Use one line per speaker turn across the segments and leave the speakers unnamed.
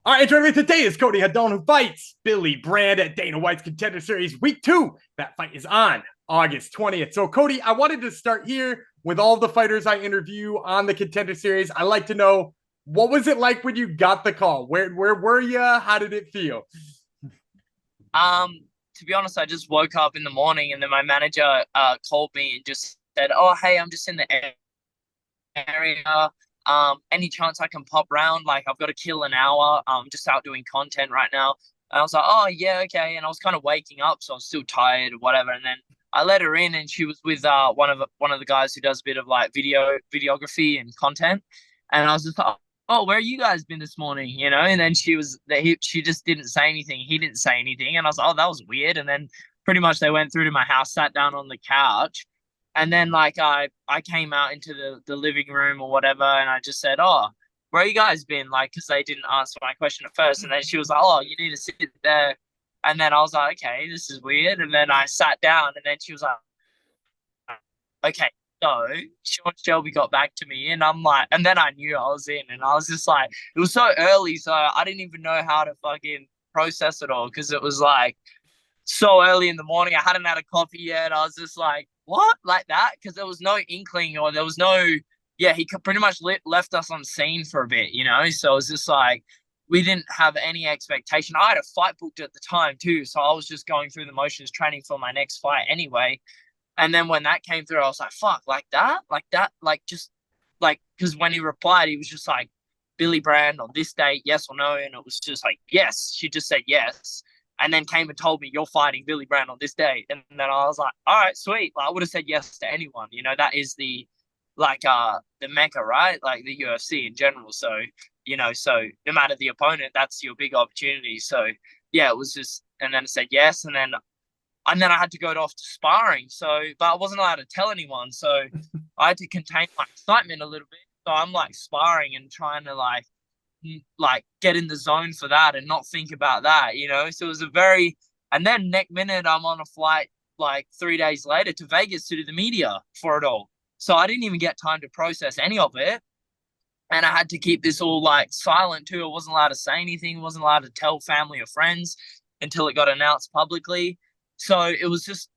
All right, joining me today is Cody Haddon, who fights Billy Brand at Dana White's Contender Series Week 2. That fight is on August 20th. So, Cody, I wanted to start here with all the fighters I interview on the Contender Series. I like to know, what was it like when you got the call? Where were you? How did it feel?
Um, to be honest, I just woke up in the morning and then my manager called me and just said, "Oh, hey, I'm just in the area. Any chance I can pop round? Like, I've got to kill an hour. I'm just out doing content right now." And I was like, "Oh, yeah, okay." And I was kind of waking up, so I was still tired or whatever. And then I let her in, and she was with one of the guys who does a bit of like videography and content. And I was just like, "Oh, where you guys been this morning?" And then she just didn't say anything. He didn't say anything, and I was like, "Oh, that was weird." And then pretty much they went through to my house, sat down on the couch, and then like I came out into the living room or whatever, and I just said, "Oh, where you guys been?" Like, because they didn't answer my question at first, and then she was like, "Oh, you need to sit there." And then I was like, "Okay, this is weird." And then I sat down, and then she was like, "Okay." So Sean Shelby got back to me, and I'm like, and then I knew I was in, and I was just like, it was so early, so I didn't even know how to fucking process it all because it was like so early in the morning. I hadn't had a coffee yet. I was just like, what? Like that? Because there was no inkling or there was no, yeah, he pretty much left us on scene for a bit. So it was just like, we didn't have any expectation. I had a fight booked at the time too. So I was just going through the motions, training for my next fight anyway. And then when that came through, I was like, fuck, like that, like just like, because when he replied, he was just like, Billy Brand on this date, yes or no? And it was just like, yes. She just said yes, and then came and told me you're fighting Billy Brand on this day. And then I was like, all right, sweet. Like, I would have said yes to anyone. That is the mecca, right? Like the UFC in general. So no matter the opponent, that's your big opportunity. So yeah, it was just, and then I said yes, and then I had to go off to sparring. So, but I wasn't allowed to tell anyone. So I had to contain my excitement a little bit. So I'm like sparring and trying to like get in the zone for that and not think about that. So it was a very, and then next minute I'm on a flight like 3 days later to Vegas to do the media for it all. So I didn't even get time to process any of it. And I had to keep this all like silent too. I wasn't allowed to say anything, wasn't allowed to tell family or friends until it got announced publicly. So it was just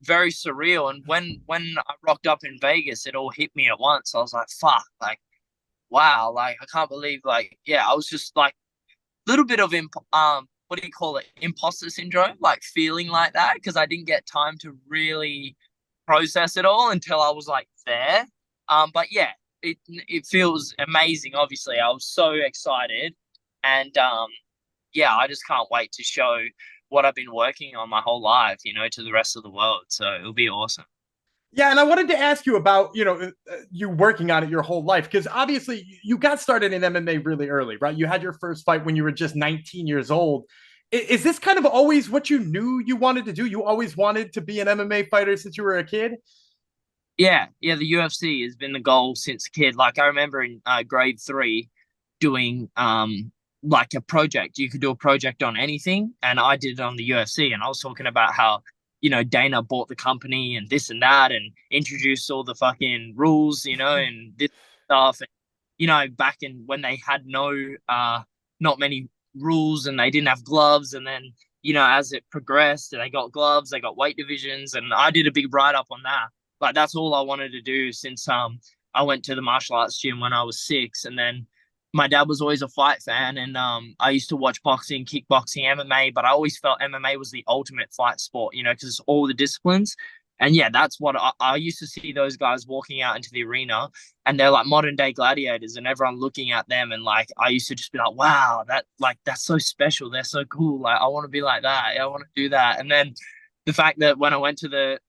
very surreal. And when I rocked up in Vegas, it all hit me at once. I was like, fuck, like wow, like I can't believe, like, yeah, I was just like a little bit of what do you call it, imposter syndrome, like feeling like that because I didn't get time to really process it all until I was like there. But yeah, it feels amazing. Obviously, I was so excited, and yeah, I just can't wait to show what I've been working on my whole life, to the rest of the world. So it'll be awesome.
Yeah, and I wanted to ask you about, you working on it your whole life, because obviously you got started in MMA really early, right? You had your first fight when you were just 19 years old. Is this kind of always what you knew you wanted to do? You always wanted to be an MMA fighter since you were a kid?
Yeah, the UFC has been the goal since a kid. Like I remember in grade 3 doing like a project. You could do a project on anything, and I did it on the UFC. And I was talking about how Dana bought the company and this and that, and introduced all the fucking rules, and this stuff. And back in when they had not many rules, and they didn't have gloves, and then as it progressed, they got gloves, they got weight divisions, and I did a big write up on that. Like that's all I wanted to do since I went to the martial arts gym when I was 6. And then my dad was always a fight fan, and I used to watch boxing, kickboxing, MMA, but I always felt MMA was the ultimate fight sport, because it's all the disciplines. And yeah, that's what I used to see those guys walking out into the arena, and they're like modern day gladiators, and everyone looking at them, and like I used to just be like, wow, that's so special. They're so cool. Like I want to be like that. I want to do that. And then the fact that when I went to the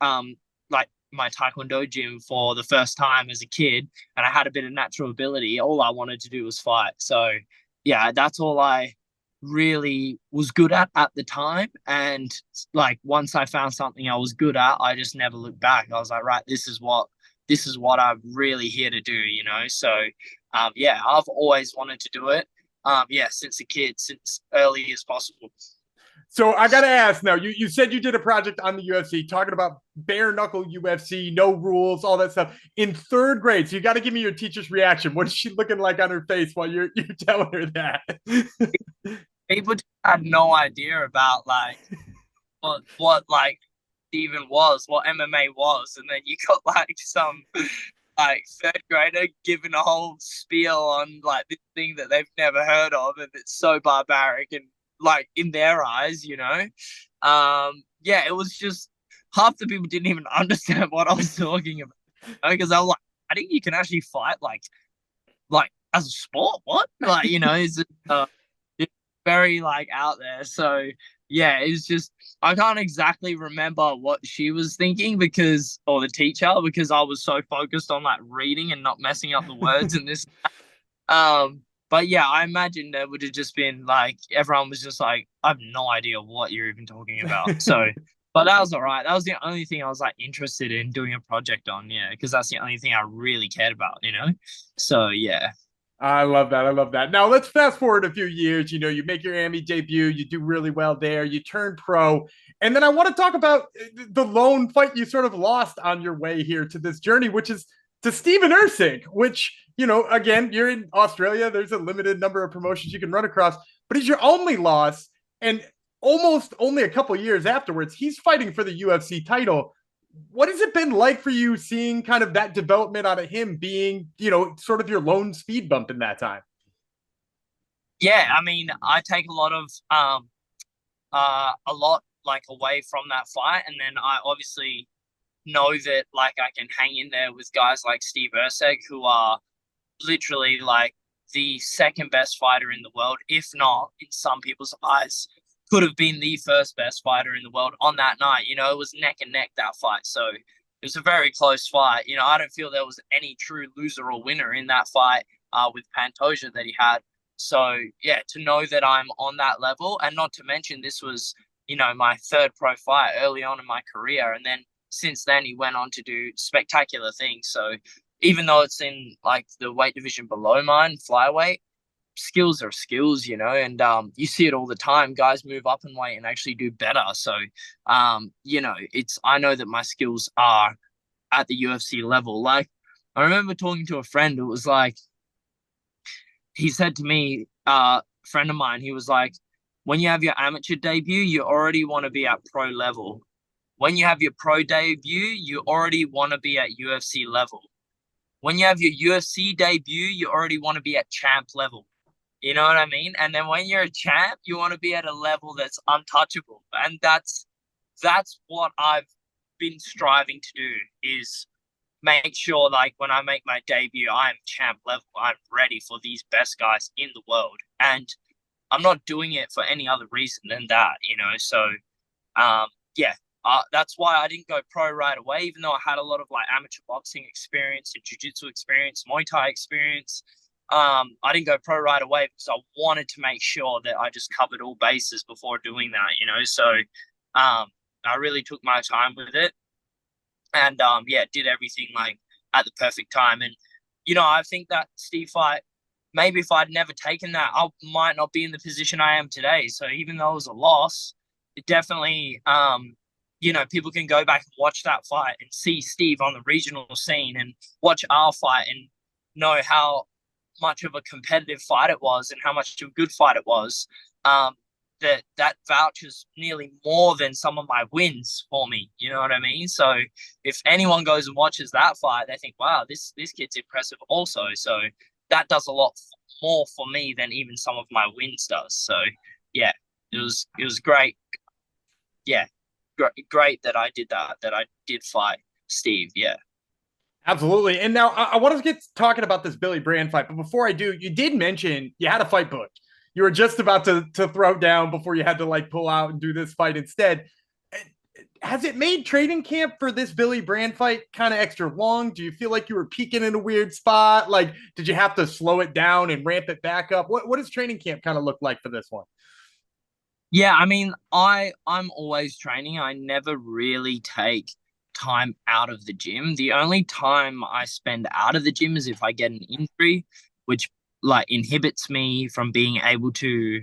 like my taekwondo gym for the first time as a kid, and I had a bit of natural ability, all I wanted to do was fight. So yeah, that's all I really was good at the time. And like once I found something I was good at, I just never looked back. I was like, right, this is what I'm really here to do. So yeah, I've always wanted to do it. Yeah, since a kid, since early as possible.
So I got to ask now, you said you did a project on the UFC talking about bare knuckle UFC, no rules, all that stuff in third grade. So you got to give me your teacher's reaction. What is she looking like on her face while you're telling her that?
people just had no idea about like what like even was, what MMA was, and then you got like some like third grader giving a whole spiel on like this thing that they've never heard of, and it's so barbaric and like in their eyes, you know. Yeah, it was just half the people didn't even understand what I was talking about because I was like, I think you can actually fight like as a sport. What? Like, you know, it's very like out there. So yeah, it's just I can't exactly remember what she was thinking because or the teacher because I was so focused on like reading and not messing up the words in this. But yeah, I imagine there would have just been like everyone was just like, I have no idea what you're even talking about. So but that was all right. That was the only thing I was like interested in doing a project on, yeah, because that's the only thing I really cared about, you know? So yeah.
I love that. I love that. Now let's fast forward a few years. You know, you make your Emmy debut, you do really well there, you turn pro. And then I want to talk about the lone fight you sort of lost on your way here to this journey, which is to Steven Erceg, which, you know, again, you're in Australia. There's a limited number of promotions you can run across, but he's your only loss. And almost only a couple years afterwards, he's fighting for the UFC title. What has it been like for you seeing kind of that development out of him being, you know, sort of your lone speed bump in that time?
Yeah, I mean, I take a lot like away from that fight, and then I obviously know that like I can hang in there with guys like Steve Erceg, who are literally like the second best fighter in the world, if not in some people's eyes, could have been the first best fighter in the world on that night. You know, it was neck and neck that fight. So it was a very close fight. You know, I don't feel there was any true loser or winner in that fight with Pantoja that he had. So yeah, to know that I'm on that level, and not to mention this was, you know, my third pro fight early on in my career, and then since then he went on to do spectacular things. So even though it's in like the weight division below mine, flyweight, skills are skills, you know, and you see it all the time. Guys move up in weight and actually do better. So you know, it's I know that my skills are at the UFC level. Like I remember talking to a friend, it was like he said to me, friend of mine, he was like, when you have your amateur debut, you already want to be at pro level. When you have your pro debut, you already want to be at UFC level. When you have your UFC debut, you already want to be at champ level. You know what I mean? And then when you're a champ, you want to be at a level that's untouchable. And that's what I've been striving to do is make sure like when I make my debut, I'm champ level. I'm ready for these best guys in the world. And I'm not doing it for any other reason than that, you know? So, yeah, that's why I didn't go pro right away, even though I had a lot of like amateur boxing experience and jiu-jitsu experience, Muay Thai experience. I didn't go pro right away because I wanted to make sure that I just covered all bases before doing that, you know? So, I really took my time with it and, yeah, did everything like at the perfect time. And, you know, I think that Steve fight, maybe if I'd never taken that, I might not be in the position I am today. So even though it was a loss, it definitely, you know, people can go back and watch that fight and see Steve on the regional scene and watch our fight and know how much of a competitive fight it was and how much of a good fight it was. That vouchers nearly more than some of my wins for me. You know what I mean? So if anyone goes and watches that fight, they think, wow, this kid's impressive also. So that does a lot more for me than even some of my wins does. So yeah, it was great. Yeah, great that I did that I did fight Steve. Yeah.
Absolutely. And now I want to get talking about this Billy Brand fight. But before I do, you did mention you had a fight booked. You were just about to throw down before you had to like pull out and do this fight instead. Has it made training camp for this Billy Brand fight kind of extra long? Do you feel like you were peaking in a weird spot? Like, did you have to slow it down and ramp it back up? What does training camp kind of look like for this one?
Yeah, I mean, I'm always training. I never really take time out of the gym. The only time I spend out of the gym is if I get an injury, which like inhibits me from being able to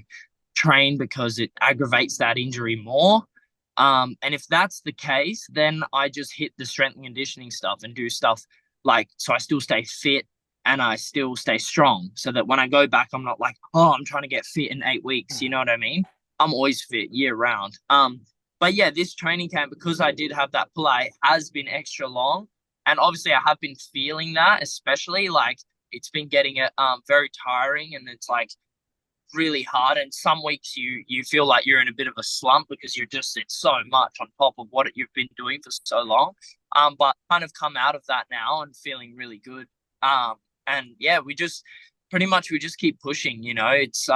train because it aggravates that injury more. And if that's the case, then I just hit the strength and conditioning stuff and do stuff like so I still stay fit and I still stay strong so that when I go back, I'm not like, oh, I'm trying to get fit in 8 weeks. You know what I mean? I'm always fit year round. But yeah, this training camp, because I did have that pull, has been extra long. And obviously I have been feeling that, especially like it's been getting very tiring, and it's like really hard. And some weeks you feel like you're in a bit of a slump because you're just it's so much on top of what you've been doing for so long. But kind of come out of that now and feeling really good. And yeah, we just keep pushing, you know. It's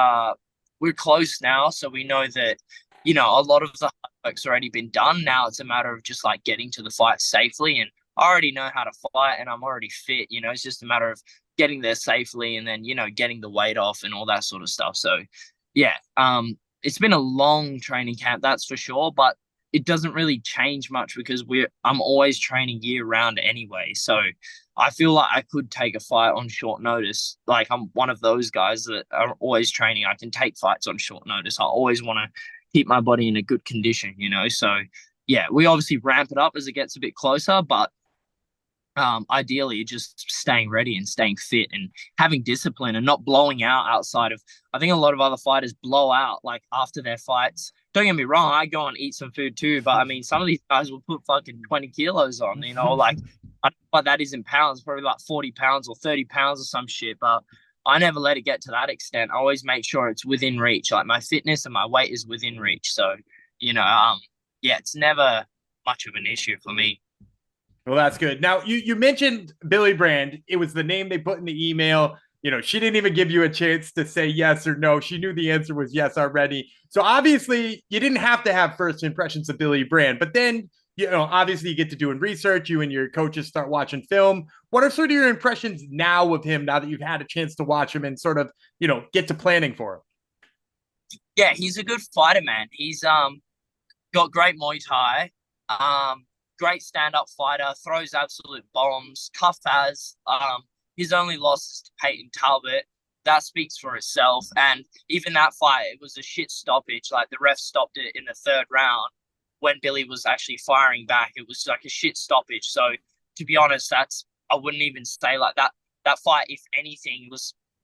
we're close now, so we know that, you know, a lot of the hard work's already been done. Now it's a matter of just like getting to the fight safely, and I already know how to fight and I'm already fit, you know. It's just a matter of getting there safely and then, you know, getting the weight off and all that sort of stuff. So yeah, it's been a long training camp, that's for sure, but it doesn't really change much because I'm always training year round anyway. So I feel like I could take a fight on short notice. Like I'm one of those guys that are always training. I can take fights on short notice. I always want to keep my body in a good condition, you know? So yeah, we obviously ramp it up as it gets a bit closer, but ideally just staying ready and staying fit and having discipline and not blowing out outside of, I think a lot of other fighters blow out like after their fights. Don't get me wrong, I go and eat some food too, but I mean, some of these guys will put fucking 20 kilos on, you know, like I don't know what that is in pounds, probably like 40 pounds or 30 pounds or some shit, but I never let it get to that extent. I always make sure it's within reach, like my fitness and my weight is within reach. So, you know, yeah, it's never much of an issue for me.
Well, that's good. Now, you mentioned Billy Brand. It was the name they put in the email. You know, she didn't even give you a chance to say yes or no. She knew the answer was yes already. So obviously, you didn't have to have first impressions of Billy Brand. But then, you know, obviously you get to doing research. You and your coaches start watching film. What are sort of your impressions now of him, now that you've had a chance to watch him and sort of, you know, get to planning for him?
Yeah, he's a good fighter, man. He's got great Muay Thai. Great stand-up fighter, throws absolute bombs, tough as. His only loss is to Peyton Talbot. That speaks for itself. And even that fight, it was a shit stoppage. Like the ref stopped it in the third round when Billy was actually firing back. It was like a shit stoppage. So to be honest, I wouldn't even say like that. That fight, if anything,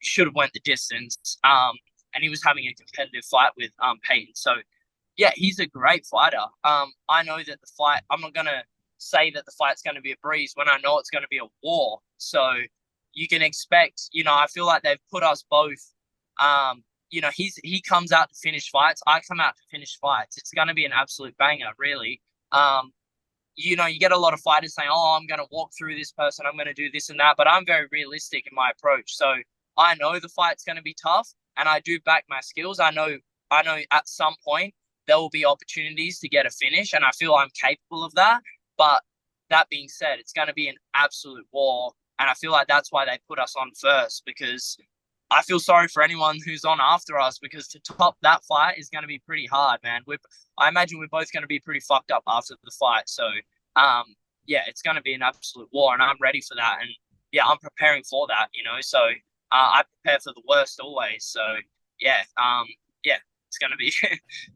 should have went the distance. And he was having a competitive fight with Peyton. So yeah, he's a great fighter. I know that the fight, I'm not going to say that the fight's going to be a breeze when I know it's going to be a war. So you can expect, you know, I feel like they've put us both, you know, he comes out to finish fights. I come out to finish fights. It's going to be an absolute banger, really. You know, you get a lot of fighters saying, oh, I'm going to walk through this person. I'm going to do this and that. But I'm very realistic in my approach. So I know the fight's going to be tough and I do back my skills. I know at some point, there will be opportunities to get a finish, and I feel I'm capable of that. But that being said, it's going to be an absolute war, and I feel like that's why they put us on first, because I feel sorry for anyone who's on after us, because to top that fight is going to be pretty hard, man. I imagine we're both going to be pretty fucked up after the fight. So, yeah, it's going to be an absolute war, and I'm ready for that. And yeah, I'm preparing for that, you know. So I prepare for the worst always. So yeah, yeah. It's going to be,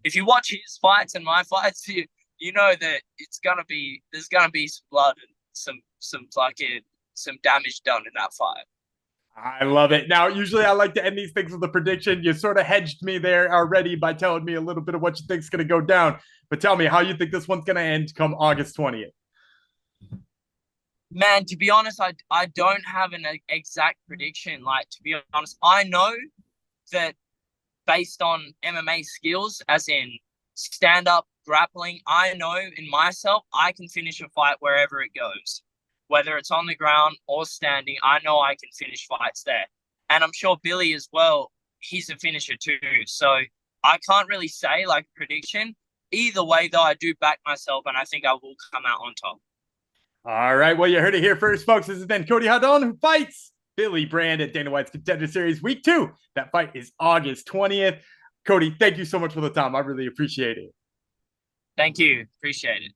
if you watch his fights and my fights, you know that there's going to be some blood and some damage done in that fight.
I love it. Now, usually I like to end these things with a prediction. You sort of hedged me there already by telling me a little bit of what you think is going to go down. But tell me how you think this one's going to end come August 20th.
Man, to be honest, I don't have an exact prediction. Like, to be honest, I know that based on MMA skills, as in stand-up grappling, I know in myself I can finish a fight wherever it goes. Whether it's on the ground or standing, I know I can finish fights there. And I'm sure Billy as well, he's a finisher too. So I can't really say like a prediction. Either way, though, I do back myself, and I think I will come out on top.
All right, well, you heard it here first, folks. This has been Cody Haddon, who fights Billy Brand at Dana White's Contender Series Week 2. That fight is August 20th. Cody, thank you so much for the time. I really appreciate it.
Thank you. Appreciate it.